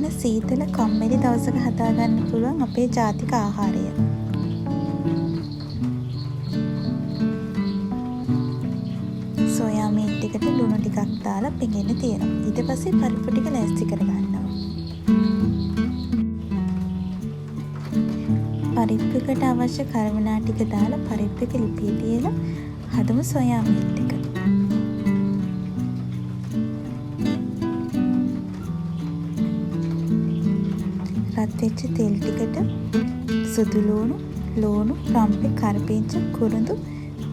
ලස්සන සීතල කම්මැලි දවසක හදාගන්න පුළුවන් අපේ ජාතික ආහාරය. සෝයා මීට් එකට ලුණු ටිකක් දාලා පෙඟෙන්න තියෙනවා. ඊට පස්සේ පරිප්පු ටික ලෑස්ති කරගන්නවා. පරිප්පු එකට අවශ්‍ය කර්මනා ටික දාලා පරිප්පු එක ලිපේ තියලා හදමු සෝයා මීට් එක. රත් වෙච්ච තෙල් ටිකට සුදු ලුණු, රම්පේ, කරපිංච, කුරුඳු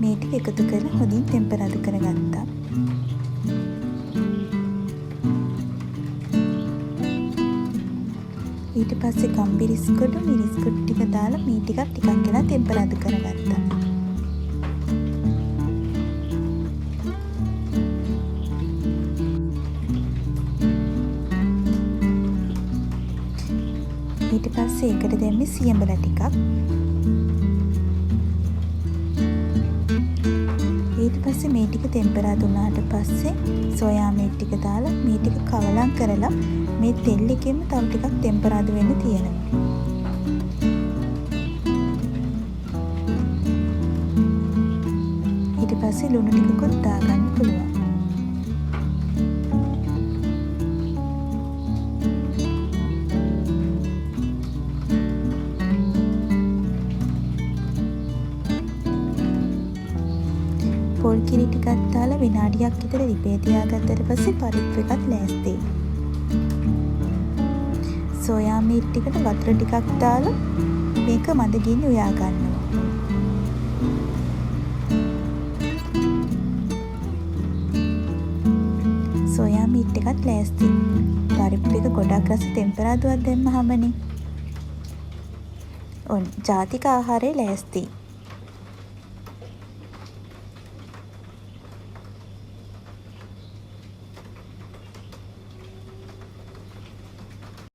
මේ ටික එකතු කරලා හොඳින් තෙම්පරාදු කරගත්තා. ඊට පස්සේ ගම්බිරිස් කොඩු, මිරිස් කොඩු ටික දාලා මේ ටිකක් වෙලා තෙම්පරාදු කරගත්තා. ඊට පස්සේ ඒකට දැම්මේ සියඹලා ටිකක්. ඊට පස්සේ මේ ටික තෙම්පරාදු වුණාට පස්සේ සෝයා මීට් ටික දාලා මේ ටික කවලම් කරලා මේ තෙල් එකෙන්ම තව ටිකක් තෙම්පරාදු වෙන්න තියෙනවා. ඊට පස්සේ ලුණු ටිකකුත් දාගන්න පුළුවන්. පොල් කිරි ටිකක් දාලා විනාඩියක් විතර ලිපේ තියාගත්තට පස්සේ පරිප්පු එකත් ලෑස්තියි. සෝයා මීට් ටිකට වතුර ටිකක් දාලා මේක මද ගින්න උයා ගන්නවා. සෝයා මීට් එකත් ලෑස්තියි. පරිප්පු එක ගොඩක් රස තෙම්පරාදුවක් දැම්මහමනේ. ජාතික ආහාරය ලෑස්තියි.